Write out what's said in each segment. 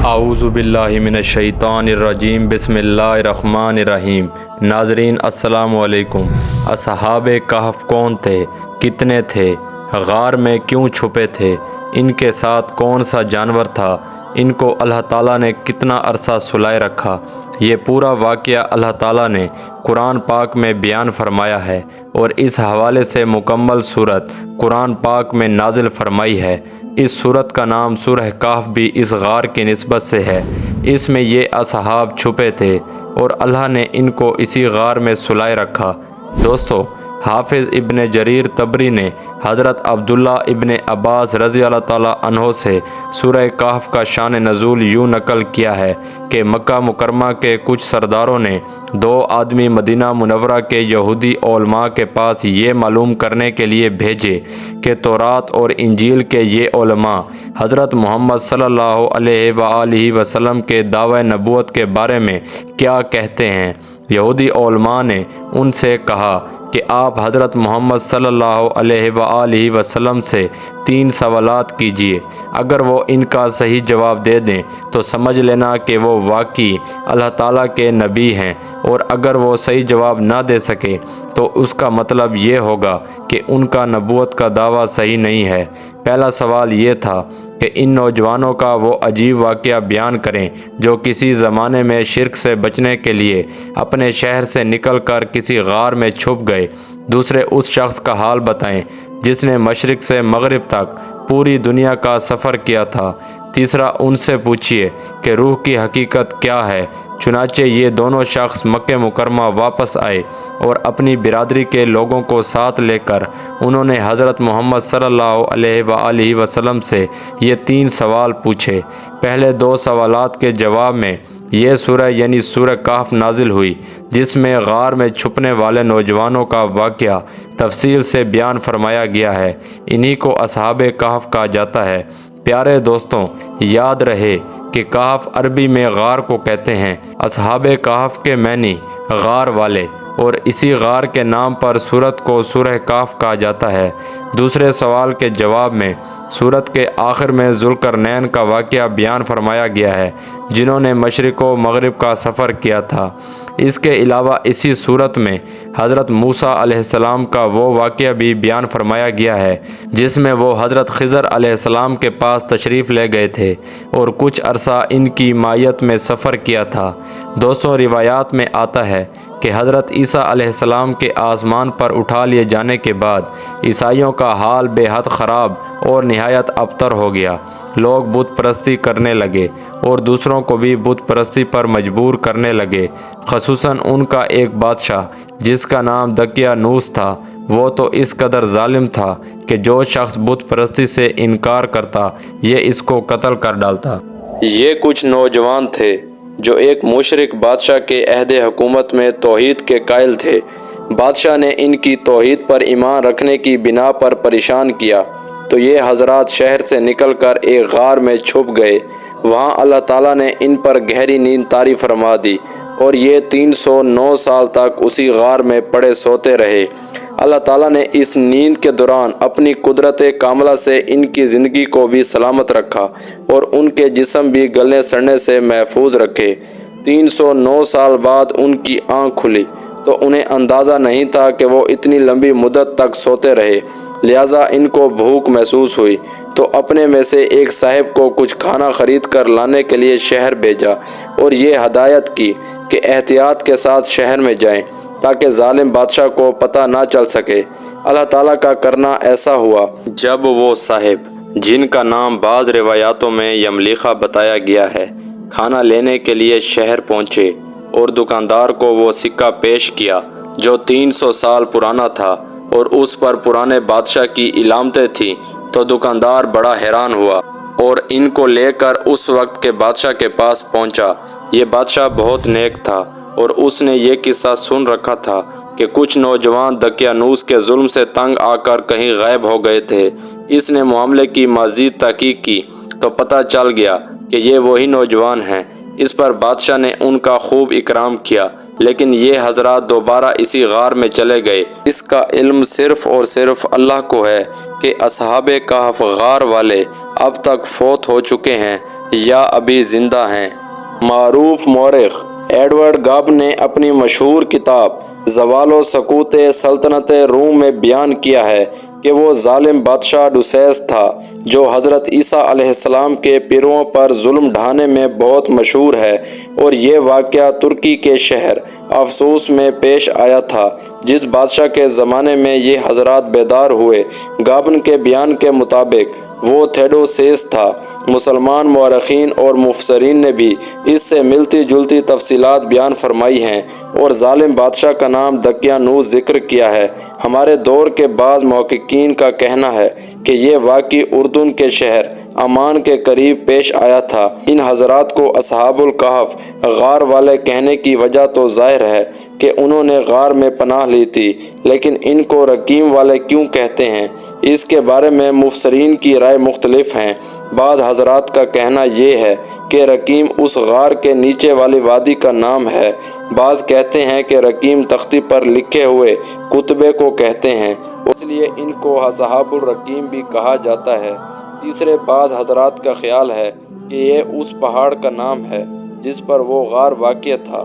اعوذ باللہ من الشیطان الرجیم بسم اللہ الرحمن الرحیم۔ ناظرین السلام علیکم۔ اصحاب کہف کون تھے؟ کتنے تھے؟ غار میں کیوں چھپے تھے؟ ان کے ساتھ کون سا جانور تھا؟ ان کو اللہ تعالیٰ نے کتنا عرصہ سلائے رکھا؟ یہ پورا واقعہ اللہ تعالیٰ نے قرآن پاک میں بیان فرمایا ہے اور اس حوالے سے مکمل صورت قرآن پاک میں نازل فرمائی ہے۔ اس صورت کا نام سورہ کہف بھی اس غار کی نسبت سے ہے۔ اس میں یہ اصحاب چھپے تھے اور اللہ نے ان کو اسی غار میں سلائے رکھا۔ دوستو، حافظ ابن جریر طبری نے حضرت عبداللہ ابن عباس رضی اللہ تعالیٰ عنہ سے سورہ کہف کا شان نزول یوں نقل کیا ہے کہ مکہ مکرمہ کے کچھ سرداروں نے 2 آدمی مدینہ منورہ کے یہودی علماء کے پاس یہ معلوم کرنے کے لیے بھیجے کہ تورات اور انجیل کے یہ علماء حضرت محمد صلی اللہ علیہ وآلہ وسلم کے دعوی نبوت کے بارے میں کیا کہتے ہیں۔ یہودی علماء نے ان سے کہا کہ آپ حضرت محمد صلی اللہ علیہ وآلہ وسلم سے 3 سوالات کیجیے۔ اگر وہ ان کا صحیح جواب دے دیں تو سمجھ لینا کہ وہ واقعی اللہ تعالیٰ کے نبی ہیں، اور اگر وہ صحیح جواب نہ دے سکے تو اس کا مطلب یہ ہوگا کہ ان کا نبوت کا دعویٰ صحیح نہیں ہے۔ پہلا سوال یہ تھا کہ ان نوجوانوں کا وہ عجیب واقعہ بیان کریں جو کسی زمانے میں شرک سے بچنے کے لیے اپنے شہر سے نکل کر کسی غار میں چھپ گئے۔ دوسرے، اس شخص کا حال بتائیں جس نے مشرق سے مغرب تک پوری دنیا کا سفر کیا تھا۔ تیسرا، ان سے پوچھیے کہ روح کی حقیقت کیا ہے۔ چنانچہ یہ دونوں شخص مکہ مکرمہ واپس آئے اور اپنی برادری کے لوگوں کو ساتھ لے کر انہوں نے حضرت محمد صلی اللہ علیہ وآلہ وسلم سے یہ 3 سوال پوچھے۔ پہلے 2 سوالات کے جواب میں یہ سورہ یعنی سورہ کہف نازل ہوئی، جس میں غار میں چھپنے والے نوجوانوں کا واقعہ تفصیل سے بیان فرمایا گیا ہے۔ انہی کو اصحاب کہف کہا جاتا ہے۔ پیارے دوستوں، یاد رہے کہ کہف عربی میں غار کو کہتے ہیں۔ اصحاب کہف کے معنی غار والے، اور اسی غار کے نام پر سورت کو سورہ کہف کہا جاتا ہے۔ دوسرے سوال کے جواب میں سورت کے آخر میں ذوالقرنین کا واقعہ بیان فرمایا گیا ہے، جنہوں نے مشرق و مغرب کا سفر کیا تھا۔ اس کے علاوہ اسی صورت میں حضرت موسیٰ علیہ السلام کا وہ واقعہ بھی بیان فرمایا گیا ہے جس میں وہ حضرت خضر علیہ السلام کے پاس تشریف لے گئے تھے اور کچھ عرصہ ان کی معیت میں سفر کیا تھا۔ دوستوں، روایات میں آتا ہے کہ حضرت عیسیٰ علیہ السلام کے آسمان پر اٹھا لیے جانے کے بعد عیسائیوں کا حال بے حد خراب اور نہایت ابتر ہو گیا۔ لوگ بت پرستی کرنے لگے اور دوسروں کو بھی بت پرستی پر مجبور کرنے لگے، خصوصاً ان کا ایک بادشاہ جس کا نام دقیانوس تھا۔ وہ تو اس قدر ظالم تھا کہ جو شخص بت پرستی سے انکار کرتا یہ اس کو قتل کر ڈالتا۔ یہ کچھ نوجوان تھے جو ایک مشرک بادشاہ کے عہد حکومت میں توحید کے قائل تھے۔ بادشاہ نے ان کی توحید پر ایمان رکھنے کی بنا پر پریشان کیا تو یہ حضرات شہر سے نکل کر ایک غار میں چھپ گئے۔ وہاں اللہ تعالیٰ نے ان پر گہری نیند طاری فرما دی اور یہ 309 سال تک اسی غار میں پڑے سوتے رہے۔ اللہ تعالیٰ نے اس نیند کے دوران اپنی قدرت کاملہ سے ان کی زندگی کو بھی سلامت رکھا اور ان کے جسم بھی گلنے سڑنے سے محفوظ رکھے۔ 309 سال بعد ان کی آنکھ کھلی تو انہیں اندازہ نہیں تھا کہ وہ اتنی لمبی مدت تک سوتے رہے، لہٰذا ان کو بھوک محسوس ہوئی تو اپنے میں سے ایک صاحب کو کچھ کھانا خرید کر لانے کے لیے شہر بھیجا اور یہ ہدایت کی کہ احتیاط کے ساتھ شہر میں جائیں تاکہ ظالم بادشاہ کو پتہ نہ چل سکے۔ اللہ تعالیٰ کا کرنا ایسا ہوا، جب وہ صاحب جن کا نام بعض روایاتوں میں یملیخہ بتایا گیا ہے کھانا لینے کے لیے شہر پہنچے اور دکاندار کو وہ سکہ پیش کیا جو 300 سال پرانا تھا اور اس پر پرانے بادشاہ کی علامتیں تھیں، تو دکاندار بڑا حیران ہوا اور ان کو لے کر اس وقت کے بادشاہ کے پاس پہنچا۔ یہ بادشاہ بہت نیک تھا اور اس نے یہ قصہ سن رکھا تھا کہ کچھ نوجوان دقیانوس کے ظلم سے تنگ آ کر کہیں غائب ہو گئے تھے۔ اس نے معاملے کی مزید تحقیق کی تو پتہ چل گیا کہ یہ وہی نوجوان ہیں۔ اس پر بادشاہ نے ان کا خوب اکرام کیا، لیکن یہ حضرات دوبارہ اسی غار میں چلے گئے۔ اس کا علم صرف اور صرف اللہ کو ہے کہ اصحاب کہف غار والے اب تک فوت ہو چکے ہیں۔ یا ابھی زندہ ہیں۔ معروف مورخ ایڈورڈ گاب نے اپنی مشہور کتاب زوال و سقوط سلطنت روم میں بیان کیا ہے کہ وہ ظالم بادشاہ ڈوسیس تھا جو حضرت عیسیٰ علیہ السلام کے پیرووں پر ظلم ڈھانے میں بہت مشہور ہے، اور یہ واقعہ ترکی کے شہر افسوس میں پیش آیا تھا جس بادشاہ کے زمانے میں یہ حضرات بیدار ہوئے۔ گابن کے بیان کے مطابق وہ تھیوڈوسیس تھا۔ مسلمان مورخین اور مفسرین نے بھی اس سے ملتی جلتی تفصیلات بیان فرمائی ہیں اور ظالم بادشاہ کا نام دقیانوس ذکر کیا ہے۔ ہمارے دور کے بعض محققین کا کہنا ہے کہ یہ واقعی اردن کے شہر عمان کے قریب پیش آیا تھا۔ ان حضرات کو اصحاب الکہف غار والے کہنے کی وجہ تو ظاہر ہے کہ انہوں نے غار میں پناہ لی تھی، لیکن ان کو رقیم والے کیوں کہتے ہیں، اس کے بارے میں مفسرین کی رائے مختلف ہیں۔ بعض حضرات کا کہنا یہ ہے کہ رقیم اس غار کے نیچے والی وادی کا نام ہے۔ بعض کہتے ہیں کہ رقیم تختی پر لکھے ہوئے کتبے کو کہتے ہیں، اس لیے ان کو اصحاب الرقیم بھی کہا جاتا ہے۔ تیسرے بعض حضرات کا خیال ہے کہ یہ اس پہاڑ کا نام ہے جس پر وہ غار واقع تھا۔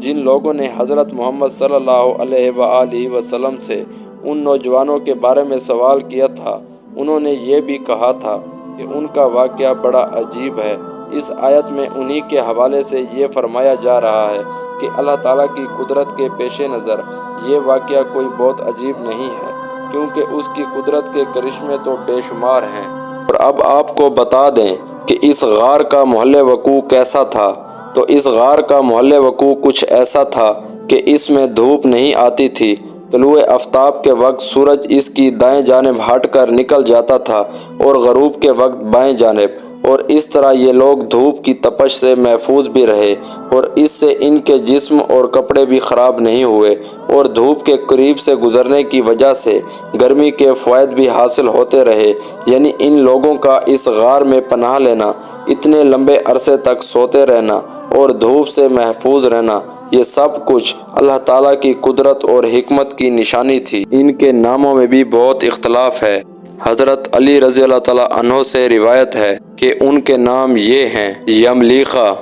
جن لوگوں نے حضرت محمد صلی اللہ علیہ وآلہ وسلم سے ان نوجوانوں کے بارے میں سوال کیا تھا، انہوں نے یہ بھی کہا تھا کہ ان کا واقعہ بڑا عجیب ہے۔ اس آیت میں انہی کے حوالے سے یہ فرمایا جا رہا ہے کہ اللہ تعالیٰ کی قدرت کے پیش نظر یہ واقعہ کوئی بہت عجیب نہیں ہے، کیونکہ اس کی قدرت کے کرشمے تو بے شمار ہیں۔ اور اب آپ کو بتا دیں کہ اس غار کا محل وقوع کیسا تھا۔ تو اس غار کا محل وقوع کچھ ایسا تھا کہ اس میں دھوپ نہیں آتی تھی۔ طلوع آفتاب کے وقت سورج اس کی دائیں جانب ہٹ کر نکل جاتا تھا اور غروب کے وقت بائیں جانب، اور اس طرح یہ لوگ دھوپ کی تپش سے محفوظ بھی رہے، اور اس سے ان کے جسم اور کپڑے بھی خراب نہیں ہوئے، اور دھوپ کے قریب سے گزرنے کی وجہ سے گرمی کے فوائد بھی حاصل ہوتے رہے۔ یعنی ان لوگوں کا اس غار میں پناہ لینا، اتنے لمبے عرصے تک سوتے رہنا اور دھوپ سے محفوظ رہنا، یہ سب کچھ اللہ تعالیٰ کی قدرت اور حکمت کی نشانی تھی۔ ان کے ناموں میں بھی بہت اختلاف ہے۔ حضرت علی رضی اللہ تعالیٰ عنہ سے روایت ہے کہ ان کے نام یہ ہیں: یملیخا،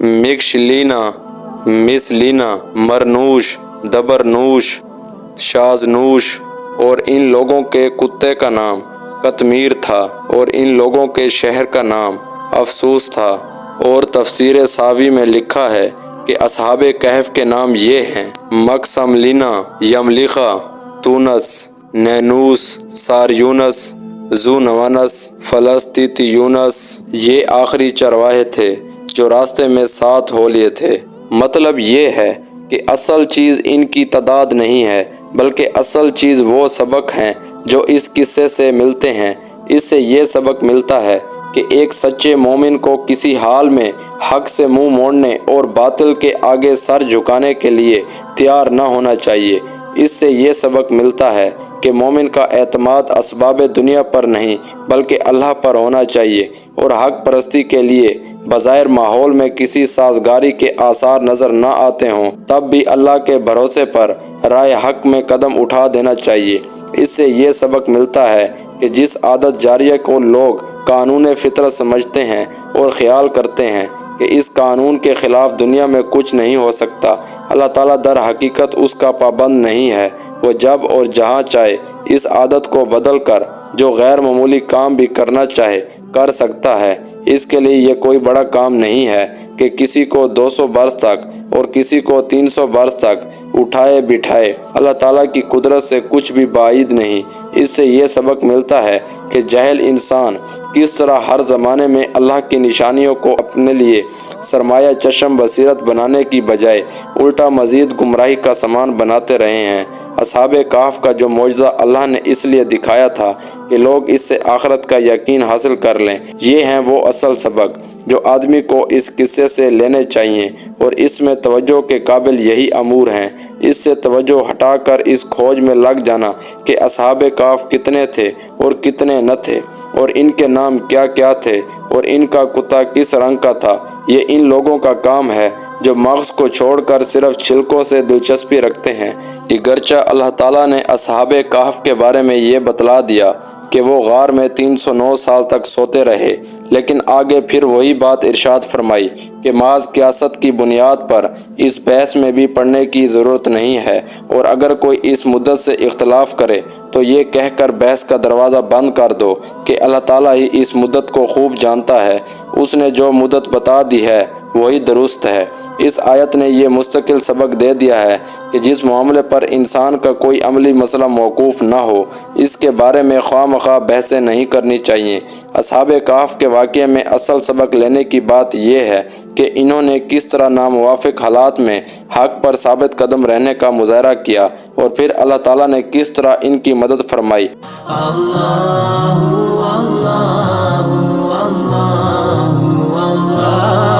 مکشلینا، مسلینا، مرنوش، دبرنوش، شازنوش، اور ان لوگوں کے کتے کا نام قطمیر تھا، اور ان لوگوں کے شہر کا نام افسوس تھا۔ اور تفسیر ساوی میں لکھا ہے کہ اصحاب کہف کے نام یہ ہیں: مکسملینا، یملیخا، تونس، نینوس، ساریونس، زونونس، فلسطیتیونس۔ یہ آخری چرواہے تھے جو راستے میں ساتھ ہو لیے تھے۔ مطلب یہ ہے کہ اصل چیز ان کی تعداد نہیں ہے، بلکہ اصل چیز وہ سبق ہیں جو اس قصے سے ملتے ہیں۔ اس سے یہ سبق ملتا ہے کہ ایک سچے مومن کو کسی حال میں حق سے منہ موڑنے اور باطل کے آگے سر جھکانے کے لیے تیار نہ ہونا چاہیے۔ اس سے یہ سبق ملتا ہے کہ مومن کا اعتماد اسباب دنیا پر نہیں بلکہ اللہ پر ہونا چاہیے، اور حق پرستی کے لیے بظاہر ماحول میں کسی سازگاری کے آثار نظر نہ آتے ہوں تب بھی اللہ کے بھروسے پر راہ حق میں قدم اٹھا دینا چاہیے۔ اس سے یہ سبق ملتا ہے کہ جس عادت جاریہ کو لوگ قانون فطرت سمجھتے ہیں اور خیال کرتے ہیں کہ اس قانون کے خلاف دنیا میں کچھ نہیں ہو سکتا، اللہ تعالیٰ در حقیقت اس کا پابند نہیں ہے۔ وہ جب اور جہاں چاہے اس عادت کو بدل کر جو غیر معمولی کام بھی کرنا چاہے کر سکتا ہے۔ اس کے لیے یہ کوئی بڑا کام نہیں ہے کہ کسی کو 200 برس تک اور کسی کو 300 برس تک اٹھائے بٹھائے۔ اللہ تعالیٰ کی قدرت سے کچھ بھی بعید نہیں۔ اس سے یہ سبق ملتا ہے کہ جاہل انسان کس طرح ہر زمانے میں اللہ کی نشانیوں کو اپنے لیے سرمایہ چشم بصیرت بنانے کی بجائے الٹا مزید گمراہی کا سامان بناتے رہے ہیں۔ اصحاب کہف کا جو معجزہ اللہ نے اس لیے دکھایا تھا کہ لوگ اس سے آخرت کا یقین حاصل کر لیں، یہ ہیں وہ اصل سبق جو آدمی کو اس قصے سے لینے چاہیے، اور اس میں توجہ کے قابل یہی امور ہیں۔ اس سے توجہ ہٹا کر اس کھوج میں لگ جانا کہ اصحاب کہف کتنے تھے اور کتنے نہ تھے، اور ان کے نام کیا کیا تھے، اور ان کا کتا کس رنگ کا تھا، یہ ان لوگوں کا کام ہے جو مغز کو چھوڑ کر صرف چھلکوں سے دلچسپی رکھتے ہیں۔ اگرچہ اللہ تعالیٰ نے اصحاب کہف کے بارے میں یہ بتلا دیا کہ وہ غار میں 309 سال تک سوتے رہے، لیکن آگے پھر وہی بات ارشاد فرمائی کہ محض قیاست کی بنیاد پر اس بحث میں بھی پڑھنے کی ضرورت نہیں ہے، اور اگر کوئی اس مدت سے اختلاف کرے تو یہ کہہ کر بحث کا دروازہ بند کر دو کہ اللہ تعالیٰ ہی اس مدت کو خوب جانتا ہے، اس نے جو مدت بتا دی ہے وہی درست ہے۔ اس آیت نے یہ مستقل سبق دے دیا ہے کہ جس معاملے پر انسان کا کوئی عملی مسئلہ موقوف نہ ہو، اس کے بارے میں خواہ مخواہ بحثیں نہیں کرنی چاہیے۔ اصحاب کہف کے واقعے میں اصل سبق لینے کی بات یہ ہے کہ انہوں نے کس طرح ناموافق حالات میں حق پر ثابت قدم رہنے کا مظاہرہ کیا، اور پھر اللہ تعالیٰ نے کس طرح ان کی مدد فرمائی۔ اللہ اللہ اللہ اللہ